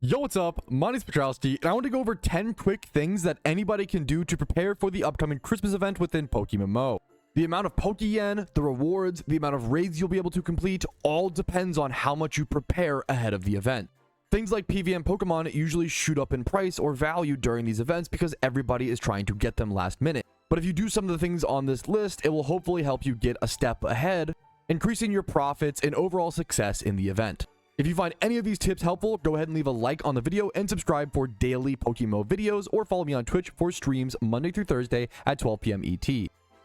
Yo, what's up? My name's Patrouski, and I want to go over 10 quick things that anybody can do to prepare for the upcoming Christmas event within PokeMMO. The amount of Pokeyen, the rewards, the amount of raids you'll be able to complete, all depends on how much you prepare ahead of the event. Things like PvM Pokemon usually shoot up in price or value during these events because everybody is trying to get them last minute. But if you do some of the things on this list, it will hopefully help you get a step ahead, increasing your profits and overall success in the event. If you find any of these tips helpful, go ahead and leave a like on the video and subscribe for daily PokeMMO videos, or follow me on Twitch for streams Monday through Thursday at 12 p.m. ET.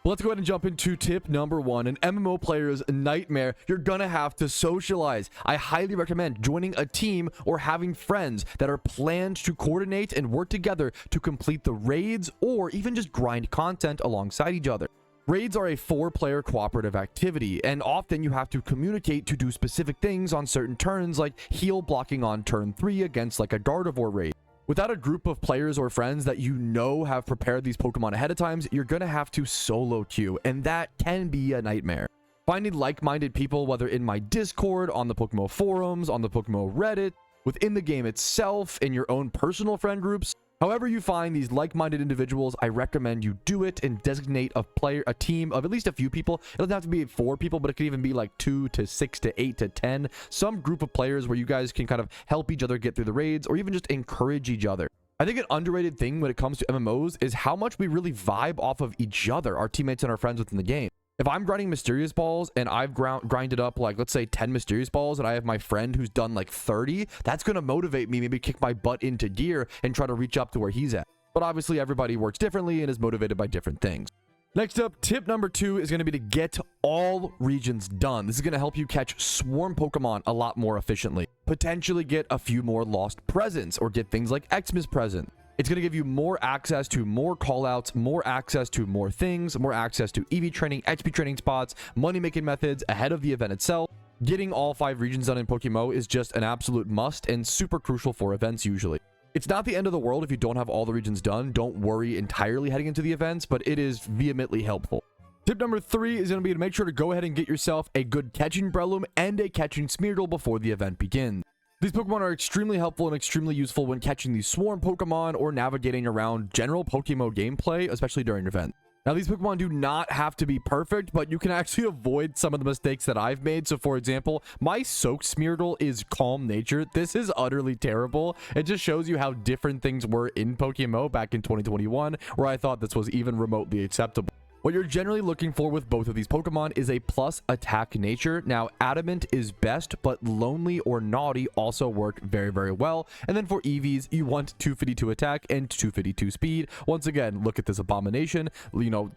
Let's go ahead and jump into tip number 1, an MMO player's nightmare. You're gonna have to socialize. I highly recommend joining a team or having friends that are planned to coordinate and work together to complete the raids or even just grind content alongside each other. Raids are a 4-player cooperative activity, and often you have to communicate to do specific things on certain turns, like heal blocking on turn 3 against like a Gardevoir raid. Without a group of players or friends that you know have prepared these Pokemon ahead of time, you're gonna have to solo queue, and that can be a nightmare. Finding like-minded people, whether in my Discord, on the PokeMMO forums, on the PokeMMO Reddit, within the game itself, in your own personal friend groups, however you find these like-minded individuals, I recommend you do it and designate a team of at least a few people. It doesn't have to be 4 people, but it could even be like 2 to 6 to 8 to 10. Some group of players where you guys can kind of help each other get through the raids or even just encourage each other. I think an underrated thing when it comes to MMOs is how much we really vibe off of each other, our teammates and our friends within the game. If I'm grinding Mysterious Balls and I've grinded up like, let's say 10 Mysterious Balls, and I have my friend who's done like 30, that's going to motivate me, maybe kick my butt into gear and try to reach up to where he's at. But obviously everybody works differently and is motivated by different things. Next up, tip number 2 is going to be to get all regions done. This is going to help you catch swarm Pokemon a lot more efficiently. Potentially get a few more lost presents or get things like Xmas present. It's going to give you more access to more callouts, more access to more things, more access to EV training, XP training spots, money-making methods ahead of the event itself. Getting all 5 regions done in PokeMMO is just an absolute must and super crucial for events usually. It's not the end of the world if you don't have all the regions done. Don't worry entirely heading into the events, but it is vehemently helpful. Tip number 3 is going to be to make sure to go ahead and get yourself a good catching Breloom and a catching Smeargle before the event begins. These Pokemon are extremely helpful and extremely useful when catching these swarm Pokemon or navigating around general PokeMMO gameplay, especially during events. Now, these Pokemon do not have to be perfect, but you can actually avoid some of the mistakes that I've made. So, for example, my Soak Smeargle is calm natured. This is utterly terrible. It just shows you how different things were in PokeMMO back in 2021, where I thought this was even remotely acceptable. What you're generally looking for with both of these Pokemon is a plus attack nature. Now, Adamant is best, but Lonely or Naughty also work very, very well. And then for EVs, you want 252 attack and 252 speed. Once again, look at this abomination. You know,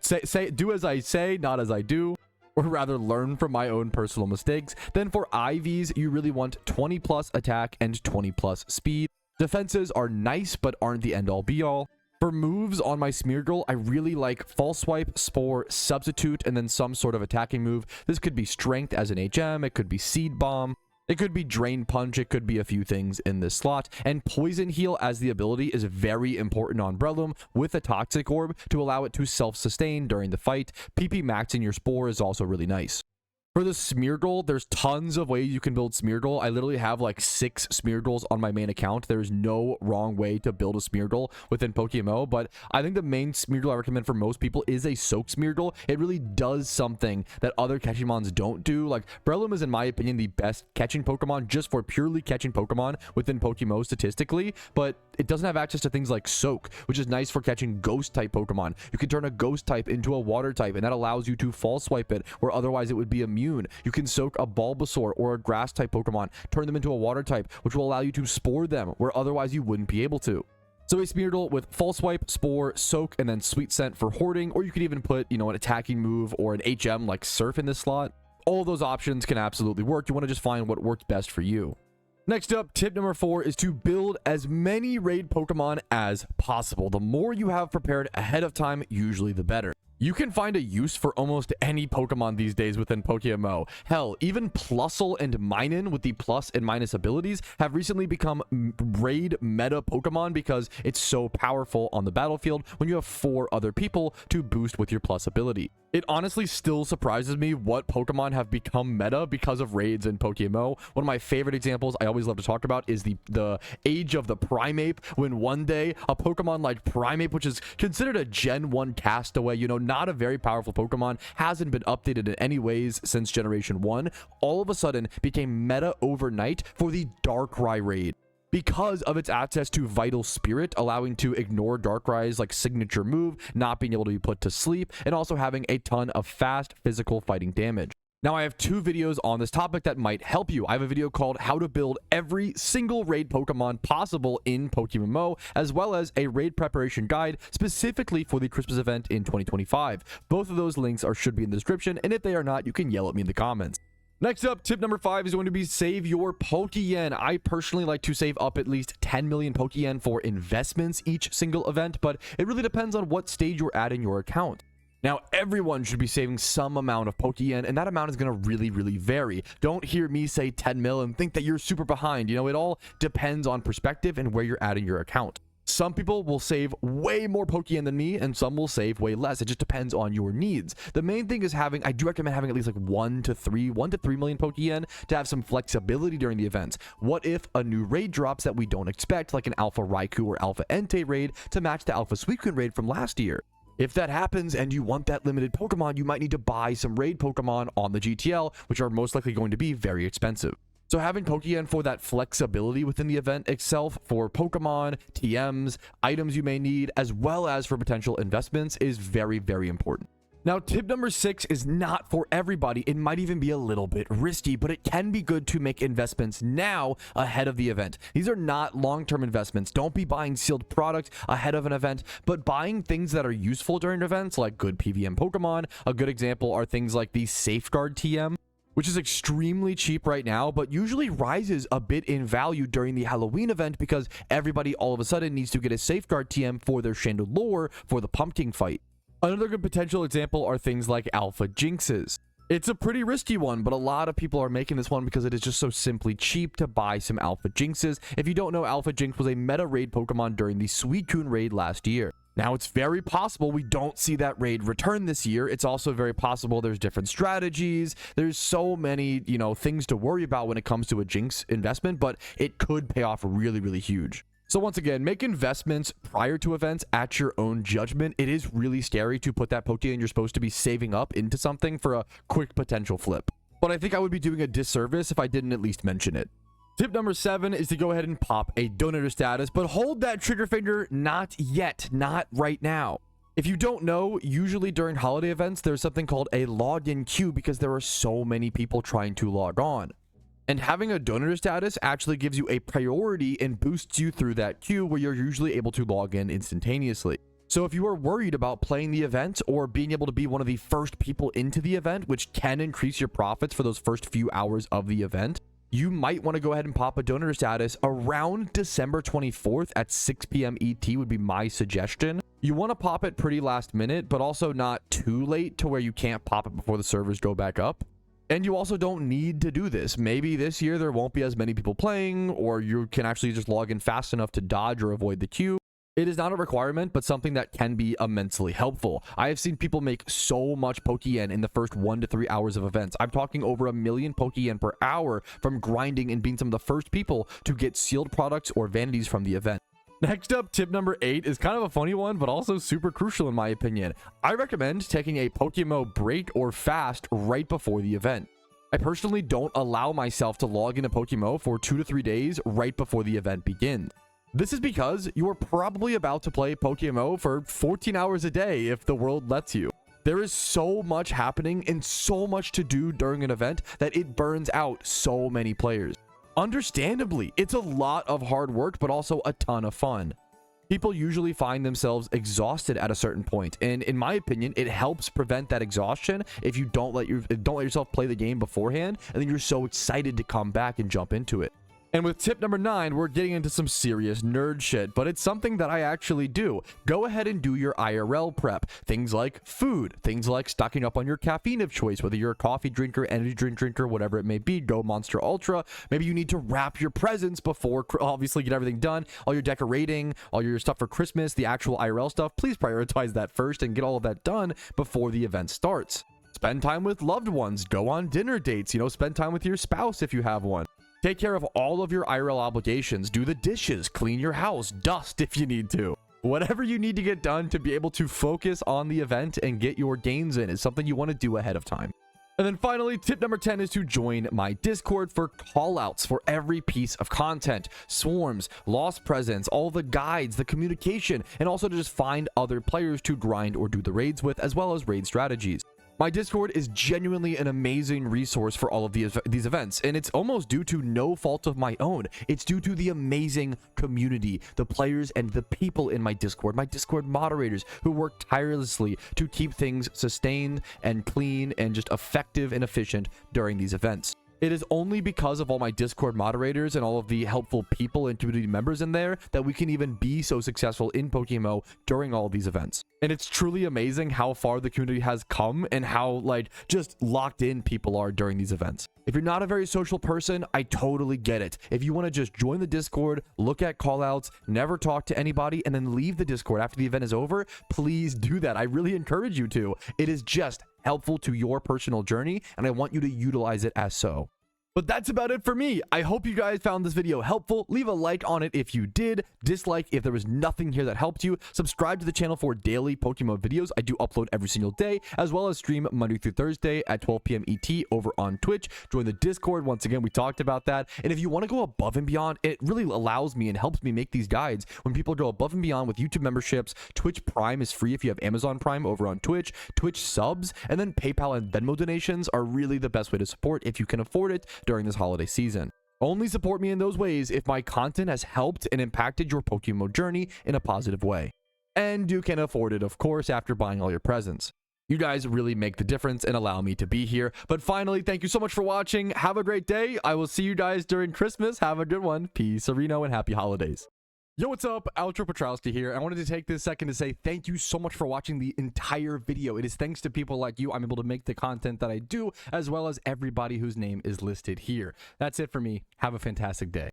do as I say, not as I do. Or rather, learn from my own personal mistakes. Then for IVs, you really want 20 plus attack and 20 plus speed. Defenses are nice, but aren't the end-all be-all. For moves on my Smeargle, I really like False Swipe, Spore, Substitute, and then some sort of attacking move. This could be Strength as an HM, it could be Seed Bomb, it could be Drain Punch, it could be a few things in this slot. And Poison Heal as the ability is very important on Breloom with a Toxic Orb to allow it to self-sustain during the fight. PP maxing your Spore is also really nice. For the Smeargle, there's tons of ways you can build Smeargle. I literally have like 6 Smeargles on my main account. There's no wrong way to build a Smeargle within PokeMMO, but I think the main Smeargle I recommend for most people is a Soak Smeargle. It really does something that other catching mons don't do. Like, Breloom is, in my opinion, the best catching Pokemon just for purely catching Pokemon within PokeMMO statistically, but it doesn't have access to things like Soak, which is nice for catching Ghost-type Pokemon. You can turn a Ghost-type into a Water-type, and that allows you to False Swipe it, where otherwise it would be immune. You can soak a Bulbasaur or a Grass-type Pokemon, turn them into a Water-type, which will allow you to Spore them, where otherwise you wouldn't be able to. So a Smeargle with False Swipe, Spore, Soak, and then Sweet Scent for hoarding, or you could even put, you know, an attacking move or an HM like Surf in this slot. All of those options can absolutely work. You want to just find what works best for you. Next up, tip number 4 is to build as many raid Pokemon as possible. The more you have prepared ahead of time, usually the better. You can find a use for almost any Pokemon these days within PokeMMO. Hell, even Plusle and Minun with the plus and minus abilities have recently become raid meta Pokemon because it's so powerful on the battlefield when you have 4 other people to boost with your plus ability. It honestly still surprises me what Pokemon have become meta because of raids in PokeMMO. One of my favorite examples I always love to talk about is the age of the Primeape, when one day a Pokemon like Primeape, which is considered a Gen 1 castaway, you know, not a very powerful Pokemon, hasn't been updated in any ways since Generation 1, all of a sudden became meta overnight for the Darkrai raid, because of its access to Vital Spirit, allowing to ignore Darkrai's like signature move, not being able to be put to sleep, and also having a ton of fast physical fighting damage. Now, I have 2 videos on this topic that might help you. I have a video called how to build every single raid Pokemon possible in PokeMMO, as well as a raid preparation guide specifically for the Christmas event in 2025. Both of those links should be in the description, and if they are not, you can yell at me in the comments. Next up, tip number 5 is going to be save your Pokeyen. I personally like to save up at least 10 million Pokeyen for investments each single event, but it really depends on what stage you're at in your account. Now, everyone should be saving some amount of Pokeyen, and that amount is going to really vary. Don't hear me say 10 mil and think that you're super behind. You know, it all depends on perspective and where you're at in your account. Some people will save way more Pokeyen than me, and some will save way less. It just depends on your needs. The main thing is I do recommend having at least like 1 to 3 million Pokeyen to have some flexibility during the events. What if a new raid drops that we don't expect, like an Alpha Raikou or Alpha Entei raid to match the Alpha Suicune raid from last year? If that happens and you want that limited Pokemon, you might need to buy some raid Pokemon on the GTL, which are most likely going to be very expensive. So having Pokeyen for that flexibility within the event itself, for Pokemon, TMs, items you may need, as well as for potential investments, is very important. Now, tip number 6 is not for everybody. It might even be a little bit risky, but it can be good to make investments now ahead of the event. These are not long-term investments. Don't be buying sealed products ahead of an event, but buying things that are useful during events, like good PVM Pokemon. A good example are things like the Safeguard TM, which is extremely cheap right now, but usually rises a bit in value during the Halloween event because everybody all of a sudden needs to get a Safeguard TM for their Chandelure for the pumpkin fight. Another good potential example are things like Alpha Jinxes. It's a pretty risky one, but a lot of people are making this one because it is just so simply cheap to buy some Alpha Jinxes. If you don't know, Alpha Jinx was a meta raid Pokemon during the Suicune raid last year. Now, it's very possible we don't see that raid return this year. It's also very possible there's different strategies. There's so many, you know, things to worry about when it comes to a Jinx investment, but it could pay off really huge. So once again, make investments prior to events at your own judgment. It is really scary to put that Pokeyen you're supposed to be saving up into something for a quick potential flip. But I think I would be doing a disservice if I didn't at least mention it. Tip number 7 is to go ahead and pop a donator status, but hold that trigger finger, not yet, not right now. If you don't know, usually during holiday events, there's something called a login queue because there are so many people trying to log on. And having a donator status actually gives you a priority and boosts you through that queue where you're usually able to log in instantaneously. So if you are worried about playing the event or being able to be one of the first people into the event, which can increase your profits for those first few hours of the event, you might want to go ahead and pop a donator status around December 24th at 6 p.m. ET would be my suggestion. You want to pop it pretty last minute, but also not too late to where you can't pop it before the servers go back up. And you also don't need to do this. Maybe this year there won't be as many people playing, or you can actually just log in fast enough to dodge or avoid the queue. It is not a requirement, but something that can be immensely helpful. I have seen people make so much Pokeyen in the first 1 to 3 hours of events. I'm talking over 1 million Pokeyen per hour from grinding and being some of the first people to get sealed products or vanities from the event. Next up, tip number 8 is kind of a funny one, but also super crucial in my opinion. I recommend taking a PokeMMO break or fast right before the event. I personally don't allow myself to log into PokeMMO for 2 to 3 days right before the event begins. This is because you are probably about to play PokeMMO for 14 hours a day if the world lets you. There is so much happening and so much to do during an event that it burns out so many players. Understandably, it's a lot of hard work, but also a ton of fun. People usually find themselves exhausted at a certain point, and in my opinion, it helps prevent that exhaustion if you don't let yourself play the game beforehand, and then you're so excited to come back and jump into it. And with tip number 9, we're getting into some serious nerd shit, but it's something that I actually do. Go ahead and do your IRL prep. Things like food, things like stocking up on your caffeine of choice, whether you're a coffee drinker, energy drink drinker, whatever it may be. Go Monster Ultra. Maybe you need to wrap your presents before, obviously, get everything done. All your decorating, all your stuff for Christmas, the actual IRL stuff. Please prioritize that first and get all of that done before the event starts. Spend time with loved ones. Go on dinner dates. Spend time with your spouse if you have one. Take care of all of your IRL obligations. Do the dishes, clean your house, dust if you need to. Whatever you need to get done to be able to focus on the event and get your gains in is something you want to do ahead of time. And then finally, tip number 10 is to join my Discord for callouts for every piece of content, swarms, lost presents, all the guides, the communication, and also to just find other players to grind or do the raids with, as well as raid strategies. My Discord is genuinely an amazing resource for all of these events, and it's almost due to no fault of my own. It's due to the amazing community, the players and the people in my Discord moderators who work tirelessly to keep things sustained and clean and just effective and efficient during these events. It is only because of all my Discord moderators and all of the helpful people and community members in there that we can even be so successful in PokeMMO during all of these events. And it's truly amazing how far the community has come and how just locked in people are during these events. If you're not a very social person, I totally get it. If you want to just join the Discord, look at callouts, never talk to anybody, and then leave the Discord after the event is over, please do that. I really encourage you to. It is just helpful to your personal journey, and I want you to utilize it as so. But that's about it for me. I hope you guys found this video helpful. Leave a like on it if you did. Dislike if there was nothing here that helped you. Subscribe to the channel for daily PokeMMO videos. I do upload every single day, as well as stream Monday through Thursday at 12 p.m. ET over on Twitch. Join the Discord. Once again, we talked about that. And if you want to go above and beyond, it really allows me and helps me make these guides. When people go above and beyond with YouTube memberships, Twitch Prime is free if you have Amazon Prime over on Twitch. Twitch subs, and then PayPal and Venmo donations are really the best way to support if you can afford it during this holiday season. Only support me in those ways if my content has helped and impacted your PokeMMO journey in a positive way. And you can afford it, of course, after buying all your presents. You guys really make the difference and allow me to be here. But finally, thank you so much for watching. Have a great day. I will see you guys during Christmas. Have a good one. Peace, Reno, and happy holidays. Yo, what's up? Patrouski here. I wanted to take this second to say thank you so much for watching the entire video. It is thanks to people like you I'm able to make the content that I do, as well as everybody whose name is listed here. That's it for me. Have a fantastic day.